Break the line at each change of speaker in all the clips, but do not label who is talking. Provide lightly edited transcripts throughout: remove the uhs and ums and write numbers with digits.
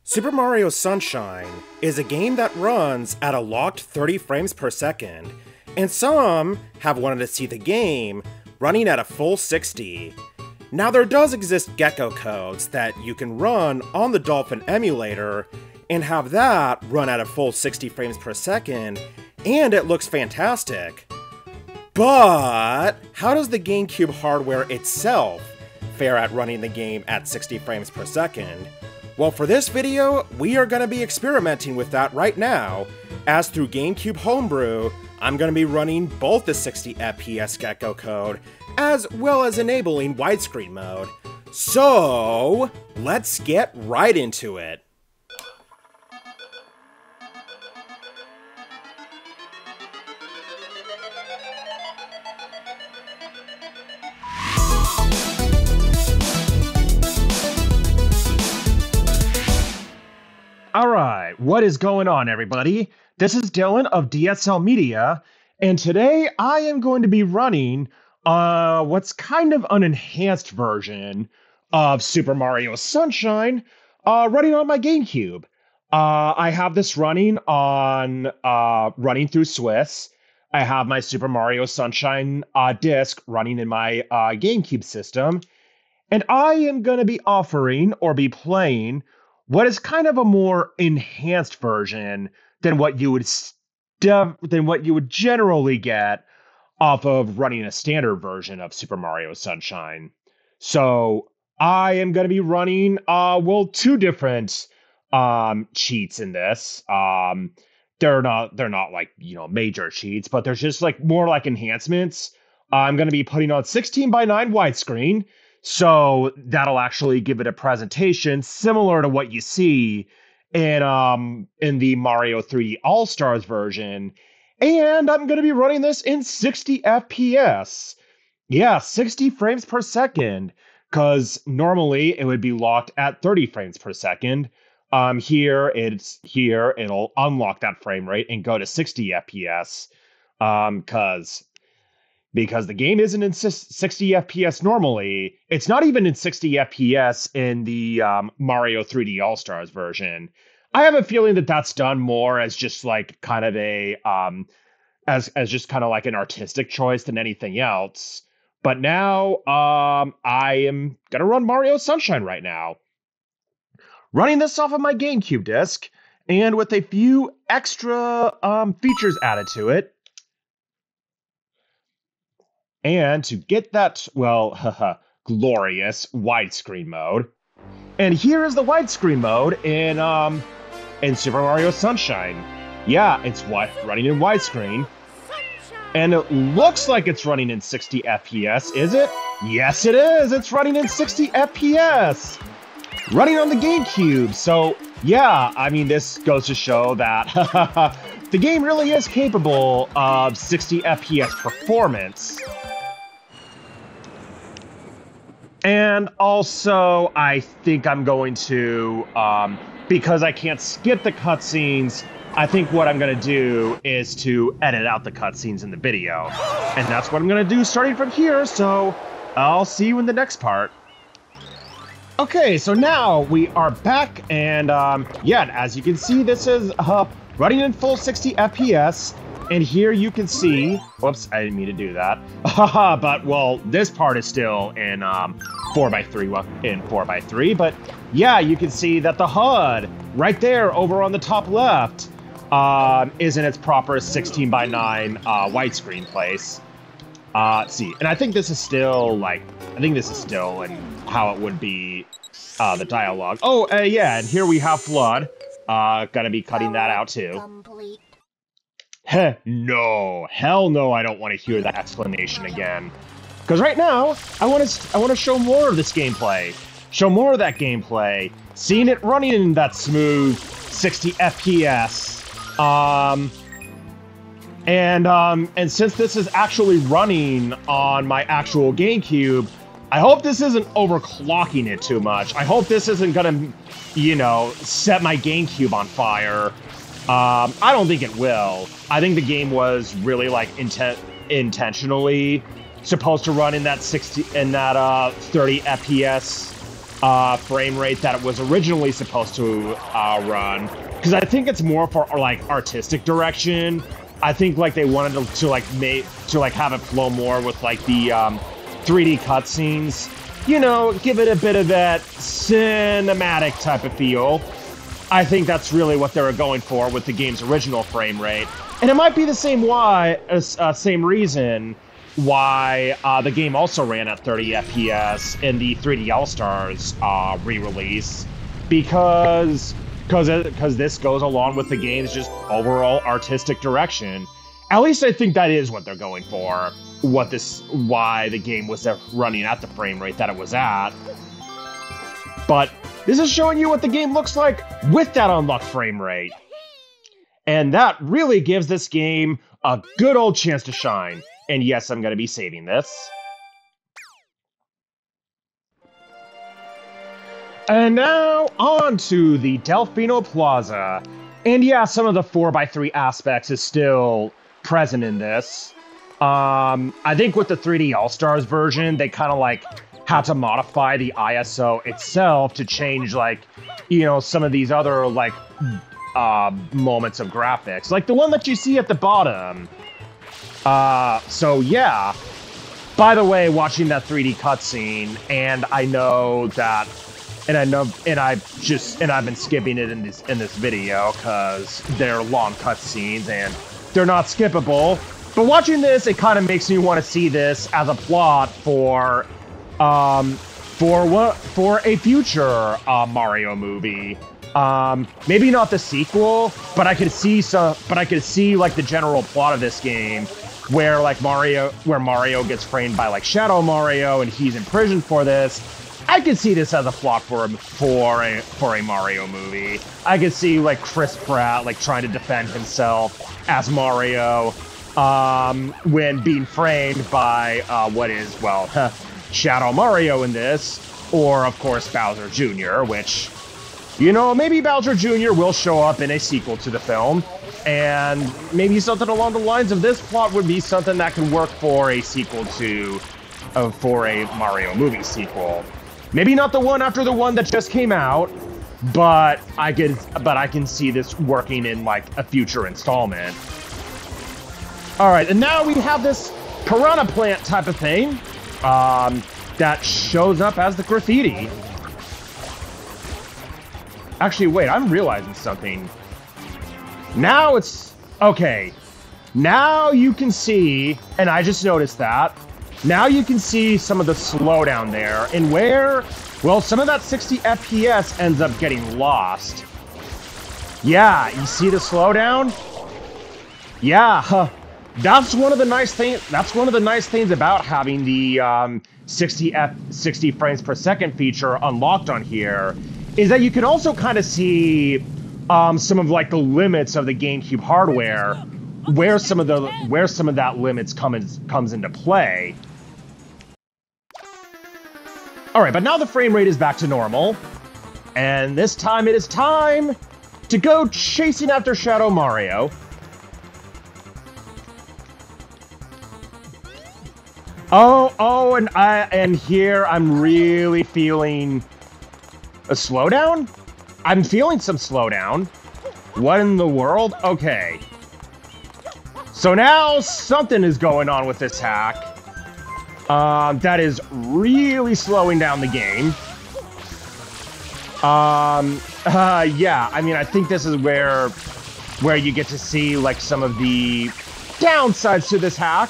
Super Mario Sunshine is a game that runs at a locked 30 frames per second, and some have wanted to see the game running at a full 60. Now there does exist gecko codes that you can run on the Dolphin emulator and have that run at a full 60 frames per second, and it looks fantastic. But how does the Gamecube hardware itself fare at running the game at 60 frames per second? Well, for this video, we are going to be experimenting with that right now, as through Gamecube Homebrew, I'm going to be running both the 60 FPS gecko code, as well as enabling widescreen mode. So, let's get right into it.
Alright, what is going on, everybody? This is Dylan of DSL Media, and today I am going to be running what's kind of an enhanced version of Super Mario Sunshine running on my Gamecube. I have this running on running through Swiss. I have my Super Mario Sunshine disc running in my Gamecube system, and I am going to be offering or be playing what is kind of a more enhanced version than what you would generally get off of running a standard version of Super Mario Sunshine. So I am going to be running two different cheats in this. They're not like, major cheats, but there's just like more like enhancements. I'm going to be putting on 16:9 widescreen. So that'll actually give it a presentation similar to what you see in the Mario 3D All-Stars version. And I'm going to be running this in 60 FPS. Yeah, 60 frames per second, because normally it would be locked at 30 frames per second. Here, it'll unlock that frame rate and go to 60 FPS, because the game isn't in 60 FPS normally. It's not even in 60 FPS in the Mario 3D All-Stars version. I have a feeling that that's done more as just like kind of a as just kind of like an artistic choice than anything else. But now I am gonna run Mario Sunshine right now, running this off of my Gamecube disc, and with a few extra features added to it. And to get that, glorious widescreen mode. And here is the widescreen mode in Super Mario Sunshine. Yeah, it's running in widescreen. And it looks like it's running in 60 FPS, is it? Yes, it is! It's running in 60 FPS! Running on the Gamecube, so yeah, I mean, this goes to show that the game really is capable of 60 FPS performance. And also, I think I'm going to, because I can't skip the cutscenes, I think what I'm going to do is to edit out the cutscenes in the video. And that's what I'm going to do starting from here, so I'll see you in the next part. Okay, so now we are back, and yeah, as you can see, this is running in full 60 FPS. And here you can see, whoops, I didn't mean to do that. But, well, this part is still in 4:3, but yeah, you can see that the HUD right there over on the top left is in its proper 16:9 widescreen place. See, and I think this is still in how it would be the dialogue. Oh, yeah, and here we have Flood. Gonna be cutting that out too.
Complete.
No, hell no, I don't want to hear that explanation again. Because right now, I want to show more of this gameplay. Show more of that gameplay. Seeing it running in that smooth 60 FPS. And since this is actually running on my actual Gamecube, I hope this isn't overclocking it too much. I hope this isn't gonna, set my Gamecube on fire. I don't think it will. I think the game was really like intentionally supposed to run in that 30 FPS frame rate that it was originally supposed to run, because I think it's more for like artistic direction. I think like they wanted to have it flow more with like the 3D cutscenes. You know, give it a bit of that cinematic type of feel. I think that's really what they were going for with the game's original frame rate, and it might be the same reason why the game also ran at 30 FPS in the 3D All-Stars re-release, because this goes along with the game's just overall artistic direction. At least I think that is what they're going for. Why the game was running at the frame rate that it was at. But this is showing you what the game looks like with that unlocked frame rate. And that really gives this game a good old chance to shine. And yes, I'm going to be saving this. And now, on to the Delfino Plaza. And yeah, some of the 4x3 aspects is still present in this. I think with the 3D All-Stars version, they kind of like had to modify the ISO itself to change like, you know, some of these other like moments of graphics. Like the one that you see at the bottom. So yeah. By the way, watching that 3D cutscene, and I know that, I've been skipping it in this video because they're long cutscenes and they're not skippable. But watching this, it kind of makes me want to see this as a plot for a future Mario movie. Maybe not the sequel, but I could see like the general plot of this game, where Mario gets framed by like Shadow Mario and he's imprisoned for this. I could see this as a plot for a Mario movie. I could see like Chris Pratt like trying to defend himself as Mario when being framed by Shadow Mario in this, or of course Bowser Jr., which, you know, maybe Bowser Jr. will show up in a sequel to the film, and maybe something along the lines of this plot would be something that can work for a sequel for a Mario movie sequel. Maybe not the one after the one that just came out, but I can see this working in like a future installment. All right, and now we have this piranha plant type of thing that shows up as the graffiti. Actually, wait, I'm realizing something. Now it's... okay. Now you can see, and I just noticed that, now you can see some of the slowdown there, and where, well, some of that 60 FPS ends up getting lost. Yeah, you see the slowdown? Yeah, that's one of the nice things about having the 60 frames per second feature unlocked on here, is that you can also kind of see some of like the limits of the GameCube hardware, where some of that limits comes into play. All right, but now the frame rate is back to normal, and this time it is time to go chasing after Shadow Mario. And here I'm really feeling a slowdown? I'm feeling some slowdown. What in the world? Okay. So now something is going on with this hack. That is really slowing down the game. Yeah, I mean, I think this is where you get to see, like, some of the downsides to this hack.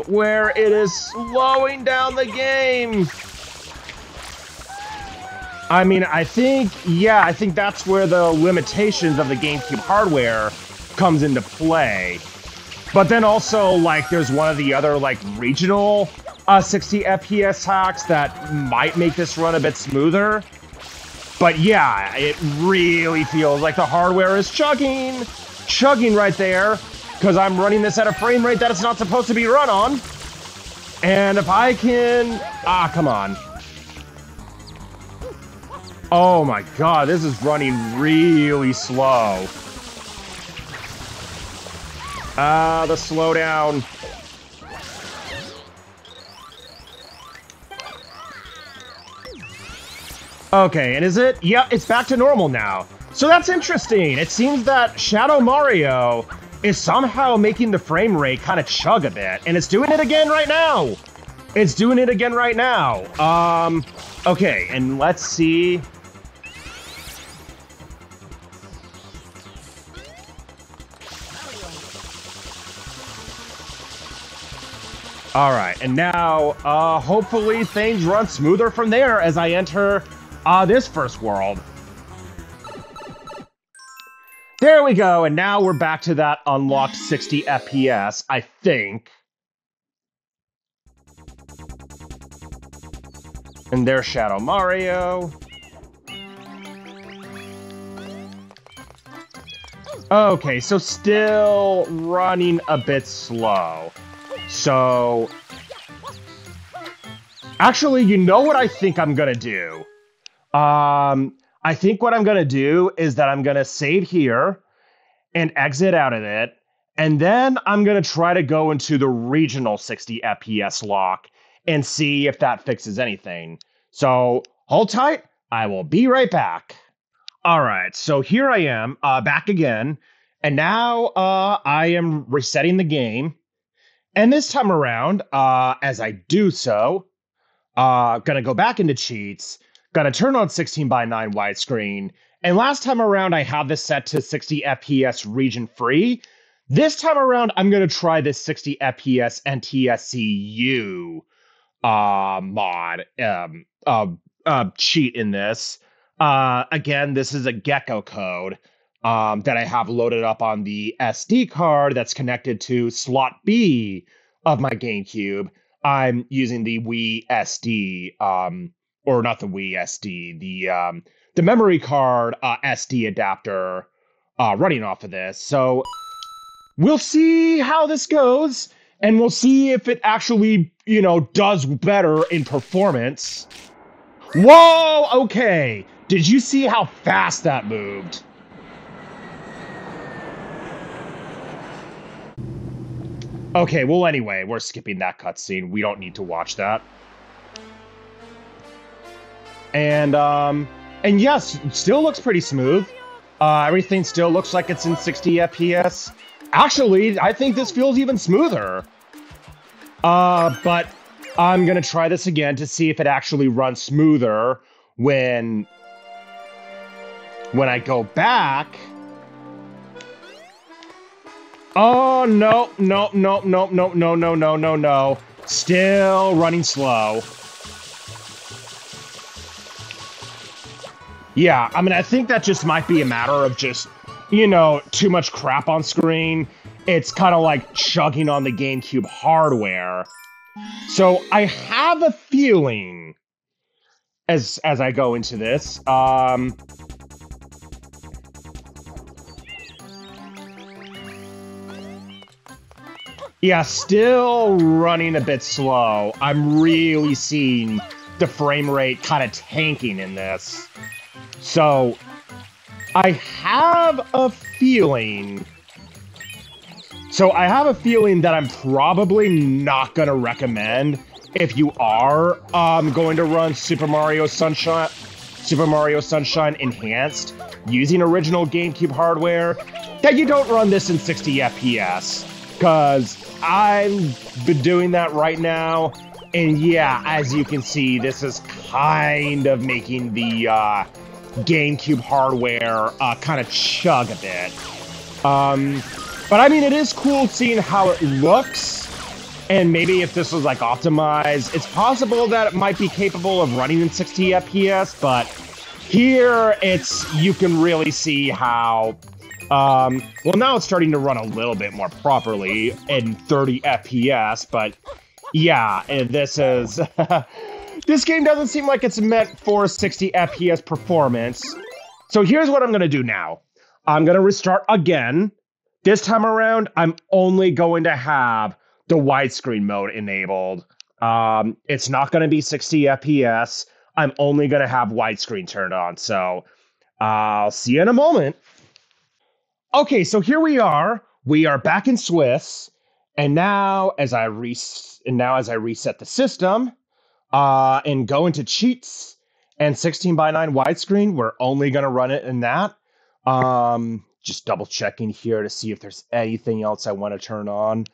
Where it is slowing down the game. I mean, I think that's where the limitations of the GameCube hardware comes into play. But then also, like, there's one of the other, like, regional 60 FPS hacks that might make this run a bit smoother. But yeah, it really feels like the hardware is chugging right there, because I'm running this at a frame rate that it's not supposed to be run on. And if I can... come on. Oh my god, this is running really slow. The slowdown. Okay, and is it? Yep, it's back to normal now. So that's interesting. It seems that Shadow Mario is somehow making the frame rate kind of chug a bit, and it's doing it again right now. It's doing it again right now. Okay, and let's see. All right, and now, hopefully things run smoother from there as I enter this first world. There we go, and now we're back to that unlocked 60 FPS, I think. And there's Shadow Mario. Okay, so still running a bit slow. So, actually, you know what I think I'm gonna do? I think what I'm gonna do is that I'm gonna save here and exit out of it, and then I'm gonna try to go into the regional 60 FPS lock and see if that fixes anything. So, hold tight, I will be right back. All right, so here I am, back again, and now I am resetting the game. And this time around, as I do so, gonna go back into cheats, gonna turn on 16:9 widescreen, and last time around I had this set to 60 FPS region free. This time around, I'm gonna try this 60 FPS NTSCU mod cheat in this. Again, this is a gecko code that I have loaded up on the SD card that's connected to slot B of my GameCube. I'm using the Wii SD, or not the Wii SD, the memory card SD adapter running off of this. So we'll see how this goes, and we'll see if it actually, does better in performance. Whoa, okay. Did you see how fast that moved? Okay, well, anyway, we're skipping that cutscene. We don't need to watch that. And yes, still looks pretty smooth. Everything still looks like it's in 60 FPS. Actually, I think this feels even smoother. But I'm gonna try this again to see if it actually runs smoother when I go back. Oh, no. Still running slow. Yeah, I mean, I think that just might be a matter of just, too much crap on screen. It's kind of like chugging on the GameCube hardware. So I have a feeling, as I go into this, yeah, still running a bit slow. I'm really seeing the frame rate kind of tanking in this. So, I have a feeling that I'm probably not going to recommend, if you are going to run Super Mario Sunshine Enhanced using original GameCube hardware, that you don't run this in 60 FPS. Because I've been doing that right now, and yeah, as you can see, this is kind of making the GameCube hardware kind of chug a bit. But I mean, it is cool seeing how it looks, and maybe if this was like optimized, it's possible that it might be capable of running in 60 FPS, but here you can really see how, well, now it's starting to run a little bit more properly in 30 FPS, but yeah, this is, this game doesn't seem like it's meant for 60 FPS performance. So here's what I'm gonna do now. I'm gonna restart again. This time around, I'm only going to have the widescreen mode enabled. It's not going to be 60 FPS. I'm only going to have widescreen turned on. So I'll see you in a moment. Okay, so here we are. We are back in Swiss. And now as I reset the system and go into cheats And 16:9 widescreen, we're only going to run it in that. Just double checking here to see if there's anything else I want to turn on.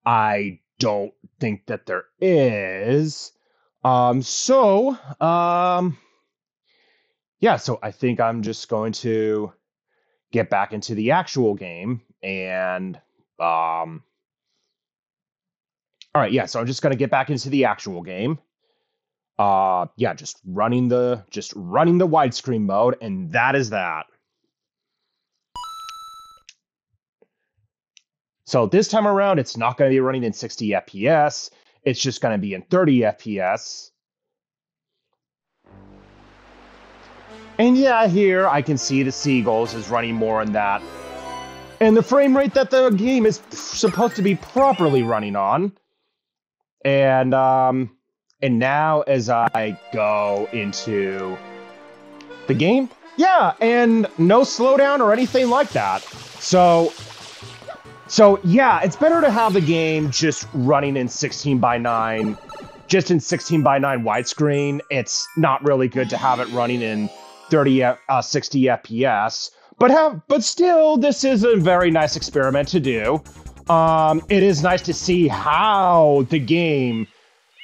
I don't think that there is. Yeah, so I think I'm just going to get back into the actual game and all right, yeah, so I'm just gonna get back into the actual game. Yeah, just running the widescreen mode, and that is that. So this time around, it's not gonna be running in 60 FPS, it's just gonna be in 30 FPS. And yeah, here I can see the Seagulls is running more on that. And the frame rate that the game is supposed to be properly running on. And now as I go into the game, yeah, and no slowdown or anything like that. So yeah, it's better to have the game just running in 16:9, just in 16:9 widescreen. It's not really good to have it running in 60 FPS. But still, this is a very nice experiment to do. It is nice to see how the game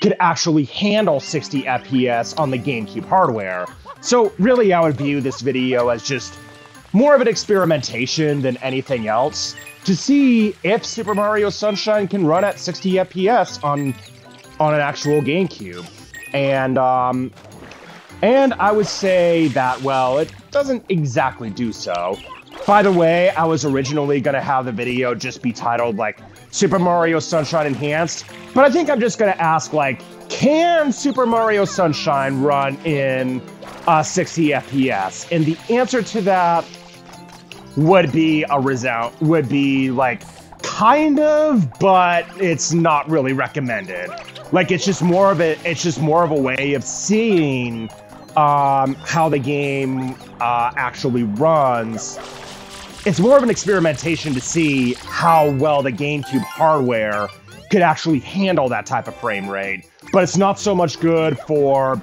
could actually handle 60 FPS on the GameCube hardware. So really, I would view this video as just more of an experimentation than anything else to see if Super Mario Sunshine can run at 60 FPS on an actual GameCube. And I would say that, well, it doesn't exactly do so. By the way, I was originally going to have the video just be titled, like, Super Mario Sunshine Enhanced, but I think I'm just going to ask, like, can Super Mario Sunshine run in 60 FPS? And the answer to that would be like, kind of, but it's not really recommended. Like, it's just more of a way of seeing how the game actually runs. It's more of an experimentation to see how well the GameCube hardware could actually handle that type of frame rate. But it's not so much good long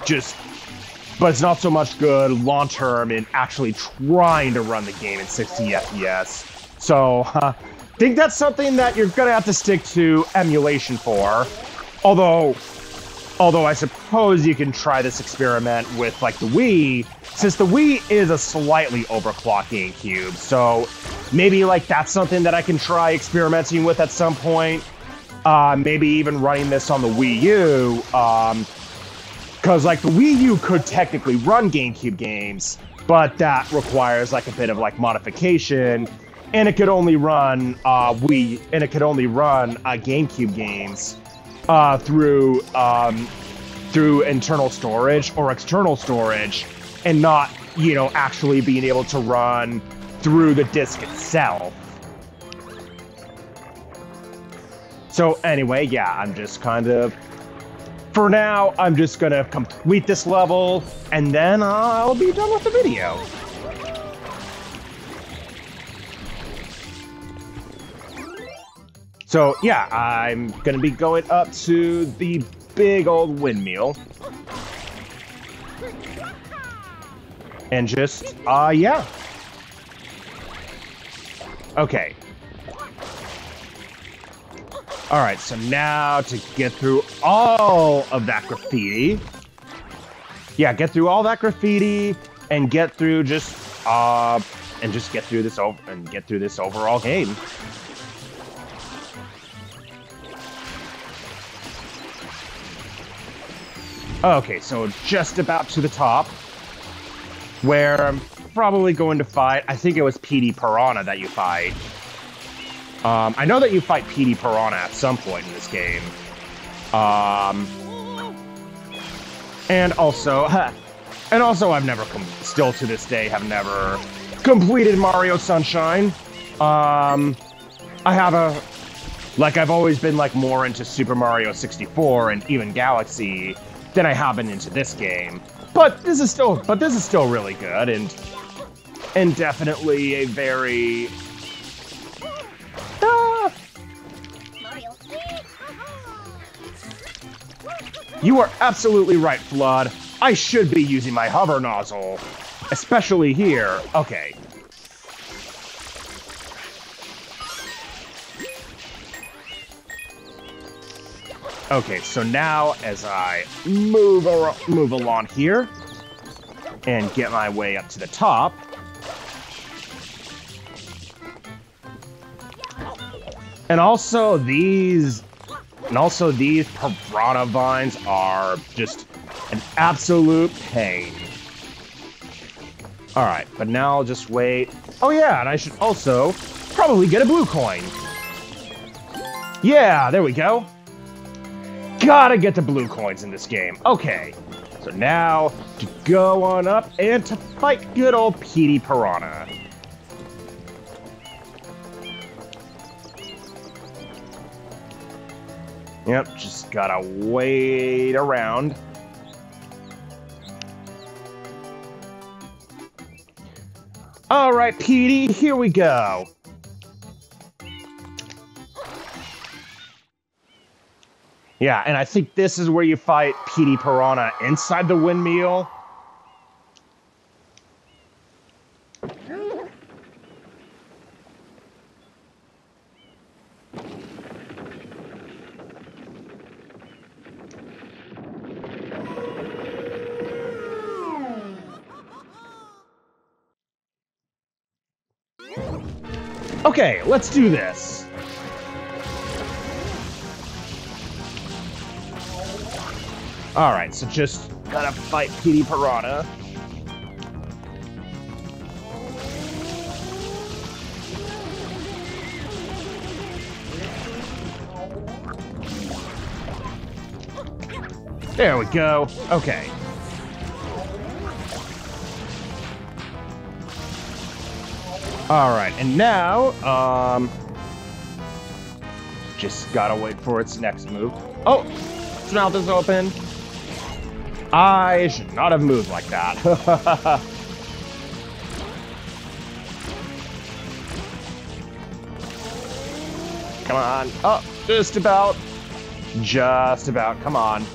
term in actually trying to run the game in 60 FPS. So I think that's something that you're gonna have to stick to emulation for. Although I suppose you can try this experiment with, like, the Wii, since the Wii is a slightly overclocked GameCube. So maybe, like, that's something that I can try experimenting with at some point. Maybe even running this on the Wii U. Because, like, the Wii U could technically run GameCube games, but that requires, like, a bit of, like, modification. And it could only run GameCube games through internal storage or external storage, and not, actually being able to run through the disc itself. So anyway, yeah, for now, I'm just gonna complete this level, and then I'll be done with the video. So yeah, I'm gonna be going up to the big old windmill. And just, yeah. Okay. Alright, so now to get through all of that graffiti. Yeah, get through all that graffiti and get through get through this overall game. Okay, so just about to the top, where I'm probably going to fight, I think it was PD Piranha that you fight. I know that you fight PD Piranha at some point in this game. And also I've never, still to this day, have never completed Mario Sunshine. I've always been, like, more into Super Mario 64 and even Galaxy than I have been into this game. But this is still really good, and definitely a very You are absolutely right, Flood. I should be using my hover nozzle, especially here. Okay. Okay, so now as I move along here and get my way up to the top, and also these piranha vines are just an absolute pain. All right, but now I'll just wait. Oh yeah, and I should also probably get a blue coin. Yeah, there we go. Gotta get the blue coins in this game. Okay, so now to go on up and to fight good old Petey Piranha. Yep, just gotta wait around. All right, Petey, here we go. Yeah, and I think this is where you fight Petey Piranha inside the windmill. Okay, let's do this. Alright, so just gotta fight Petey Piranha. There we go. Okay. Alright, and now, just gotta wait for its next move. Oh! Its mouth is open. I should not have moved like that. Come on. Oh, just about. Just about. Come on.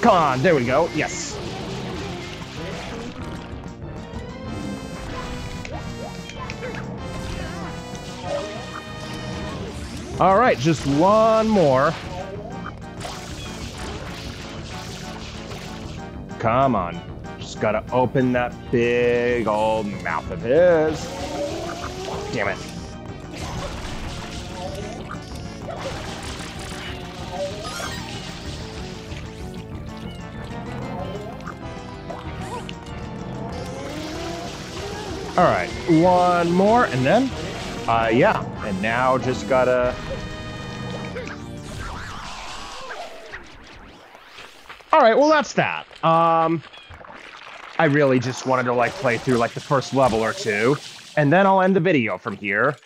Come on. There we go. Yes. All right, just one more. Come on. Just gotta open that big old mouth of his. Damn it. All right, one more, and then, yeah, and now just gotta... All right, well, that's that. I really just wanted to, like, play through, like, the first level or two, and then I'll end the video from here.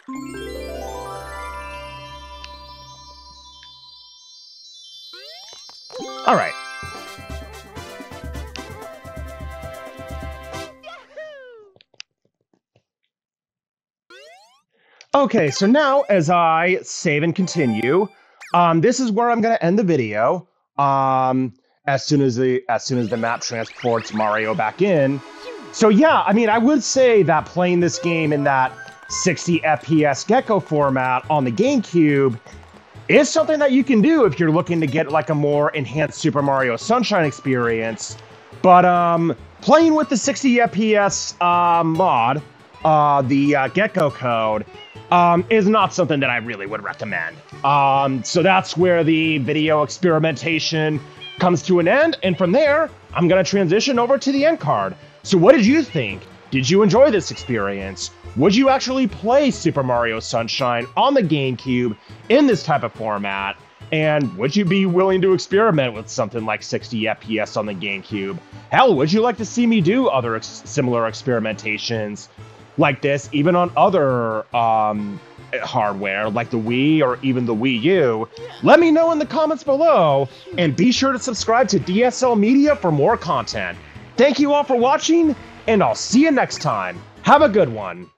All right. Okay, so now as I save and continue, this is where I'm gonna end the video. As soon as the map transports Mario back in. So yeah, I mean, I would say that playing this game in that 60 FPS Gecko format on the Gamecube is something that you can do if you're looking to get like a more enhanced Super Mario Sunshine experience. But playing with the 60 FPS mod, the Gecko code, is not something that I really would recommend. So that's where the video experimentation comes to an end, and from there, I'm gonna transition over to the end card. So what did you think? Did you enjoy this experience? Would you actually play Super Mario Sunshine on the GameCube in this type of format? And would you be willing to experiment with something like 60 FPS on the GameCube? Hell, would you like to see me do other similar experimentations like this, even on other hardware like the Wii or even the Wii U? Let me know in the comments below, and be sure to subscribe to DSL Media for more content. Thank you all for watching, and I'll see you next time. Have a good one.